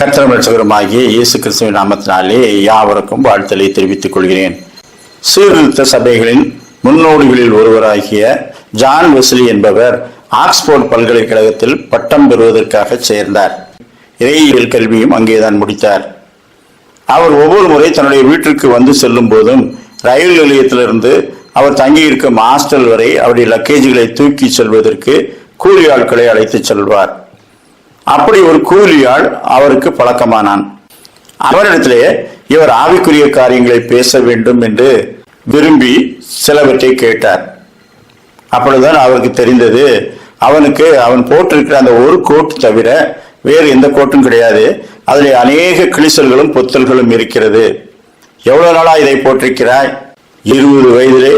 கர்த்தரும் இரட்சகருமாகிய இயேசு கிறிஸ்துவின் நாமத்தினாலே யாவருக்கும் வாழ்த்தலை தெரிவித்துக் கொள்கிறேன். சீர்திருத்த சபைகளின் முன்னோடிகளில் ஒருவராகிய ஜான் வெஸ்லி என்பவர் ஆக்ஸ்போர்ட் பல்கலைக்கழகத்தில் பட்டம் பெறுவதற்காக சேர்ந்தார். இறையியல் கல்வியும் அங்கேதான் முடித்தார். அவர் ஒவ்வொரு முறை தன்னுடைய வீட்டிற்கு வந்து செல்லும் போதும் ரயில் நிலையத்திலிருந்து அவர் தங்கியிருக்கும் ஹாஸ்டல் வரை அவருடைய லக்கேஜ்களை தூக்கி செல்வதற்கு கூலி ஆட்களை அழைத்து செல்வார். அப்படி ஒரு கூலியாள் அவருக்கு பழக்கமானான். அவரிடத்திலே இவர் ஆவிக்குரிய காரியங்களை பேச வேண்டும் என்று விரும்பி சிலவற்றை கேட்டார். அப்பொழுதுதான் அவருக்கு தெரிந்தது, அவன் போட்டிருக்கிற அந்த ஒரு கோட் தவிர வேறு எந்த கோட்டும் கிடையாது. அதில் அநேக கிழிசல்களும் பொத்தல்களும் இருக்கிறது. எவ்வளவு நாளா இதை போட்டிருக்கிறாய்? 20 வயதிலே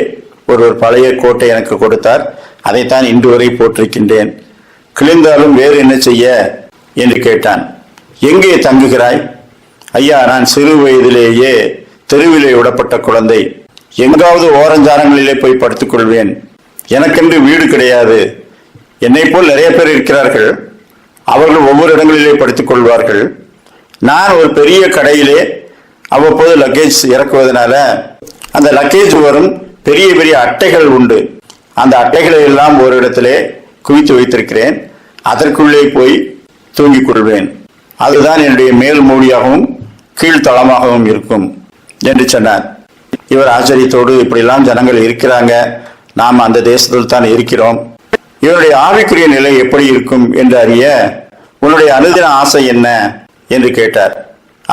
ஒரு பழைய கோட்டை எனக்கு கொடுத்தார். அதைத்தான் இன்று வரை போட்டிருக்கின்றேன். கிழிந்தாலும் வேறு என்ன செய்ய என்று கேட்டான். எங்கே தங்குகிறாய்? ஐயா, நான் சிறு வயதிலேயே தெருவிலே விடப்பட்ட குழந்தை. எங்காவது ஓரஞ்சாரங்களிலே போய் படுத்துக் கொள்வேன். எனக்கென்று வீடு கிடையாது. என்னை போல் நிறைய பேர் இருக்கிறார்கள். அவர்கள் ஒவ்வொரு இடங்களிலே படுத்துக் கொள்வார்கள். நான் ஒரு பெரிய கடையிலே அவ்வப்போது லக்கேஜ் இறக்குவதனால அந்த லக்கேஜ் வரும் பெரிய பெரிய அட்டைகள் உண்டு. அந்த அட்டைகளை எல்லாம் ஒரு இடத்திலே குவித்து வைத்திருக்கிறேன். அதற்குள்ளே போய் தூங்கிக் கொள்வேன். அதுதான் என்னுடைய மேல் மூடியாகவும் கீழ்த்தளமாகவும் இருக்கும் என்று சொன்னார். இவர் ஆச்சரியத்தோடு, இப்படிலாம் ஜனங்கள் இருக்கிறாங்க, நாம் அந்த தேசத்தில் தான் இருக்கிறோம், இவருடைய ஆவிக்குரிய நிலை எப்படி இருக்கும் என்று அறிய உன்னுடைய அனுதின ஆசை என்ன என்று கேட்டார்.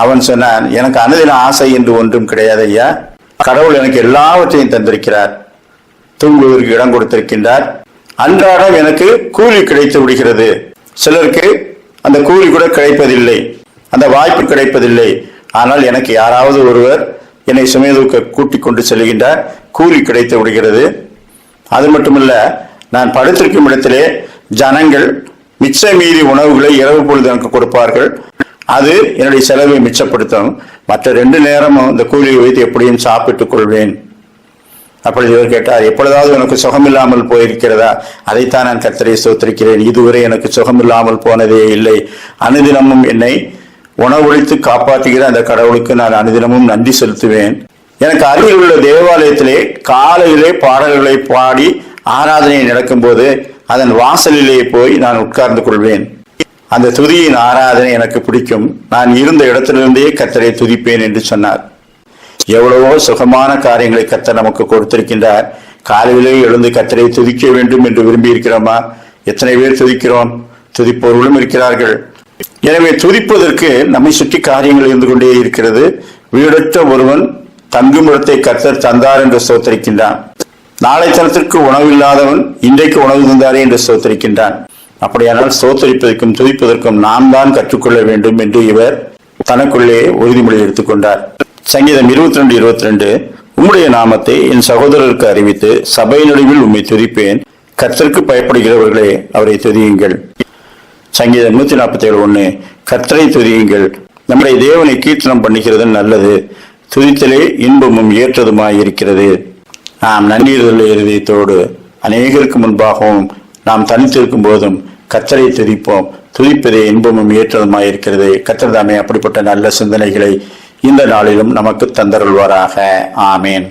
அவன் சொன்னான், எனக்கு அனுதின ஆசை என்று ஒன்றும் கிடையாது ஐயா. கடவுள் எனக்கு எல்லாவற்றையும் தந்திருக்கிறார். தூங்குவதற்கு இடம் கொடுத்திருக்கின்றார். அன்றாடம் எனக்கு கூலி கிடைத்து விடுகிறது. சிலருக்கு அந்த கூலி கூட கிடைப்பதில்லை, அந்த வாய்ப்பு கிடைப்பதில்லை. ஆனால் எனக்கு யாராவது ஒருவர் என்னை சுமைதூக்க கூட்டிக் கொண்டு செல்கின்றார், கூலி கிடைத்து விடுகிறது. அது மட்டுமல்ல, நான் படுத்திருக்கும் இடத்திலே ஜனங்கள் மிச்ச மீதி உணவுகளை இரவு பொழுது எனக்கு கொடுப்பார்கள். அது என்னுடைய செலவை மிச்சப்படுத்தும். மற்ற 2 நேரமும் இந்த கூலியை வைத்து எப்படியும் சாப்பிட்டுக் கொள்வேன். அப்பொழுது இவர் கேட்டார், எப்பொழுதாவது எனக்கு சுகமில்லாமல் போயிருக்கிறதா? அதைத்தான் நான் கர்த்தரை ஸ்தோத்திரிக்கிறேன். இதுவரை எனக்கு சுகமில்லாமல் போனதே இல்லை. அனுதினமும் என்னை உணவளித்து காப்பாற்றுகிற அந்த கடவுளுக்கு நான் அனுதினமும் நன்றி செலுத்துவேன். எனக்கு அருகில் உள்ள தேவாலயத்திலே காலையிலே பாடல்களை பாடி ஆராதனை நடக்கும் போது அதன் வாசலிலே போய் நான் உட்கார்ந்து கொள்வேன். அந்த துதியின் ஆராதனை எனக்கு பிடிக்கும். நான் இருந்த இடத்திலிருந்தே கர்த்தரை துதிப்பேன் என்று சொன்னார். எவ்வளவோ சுகமான காரியங்களை கர்த்தர் நமக்கு கொடுத்திருக்கின்றார். காலையிலே எழுந்து கர்த்தரை துதிக்க வேண்டும் என்று விரும்பி இருக்கிறோமா? எத்தனை பேர் துதிக்கிறோம்? துதிப்பவர்களும் இருக்கிறார்கள். எனவே துதிப்பதற்கு நம்மை சுற்றி காரியங்கள் இருந்து கொண்டே இருக்கிறது. வீடற்ற ஒருவன் தங்கும் இடத்தை கர்த்தர் தந்தார் என்று ஸ்தோத்திரிக்கின்றான். நாளை தனத்திற்கு உணவில்லாதவன் இன்றைக்கு உணவு தந்தாரே என்று ஸ்தோத்திரிக்கின்றான். அப்படியானால் ஸ்தோத்திரிப்பதற்கும் துதிப்பதற்கும் நாம் தான் கற்றுக்கொள்ள வேண்டும் என்று இவர் தனக்குள்ளே உறுதிமொழி எடுத்துக்கொண்டார். சங்கீதம் 22:22, உம்முடைய நாமத்தை என் சகோதரருக்கு அறிவித்து சபை நடுவில் உம்மை துதிப்பேன். கர்த்தருக்கு பயப்படுகிறவர்களே அவரை துதியுங்கள். சங்கீதம் 147:1, கர்த்தரை துதியுங்கள். நம்முடைய தேவனை கீர்த்தனம் பண்ணுகிறது நல்லது, துதித்தலே இன்பமும் ஏற்றதுமாய் இருக்கிறது. நாம் நன்றியுள்ள இருதயத்தோடு அநேகருக்கு முன்பாகவும் நாம் தனித்திருக்கும் போதும் கர்த்தரை துதிப்போம். துதிப்பதே இன்பமும் ஏற்றதுமாய் இருக்கிறது. கர்த்தர் தாமே அப்படிப்பட்ட நல்ல சிந்தனைகளை இந்த நாளிலும் நமக்கு தந்தருள்வாராக. ஆமேன்.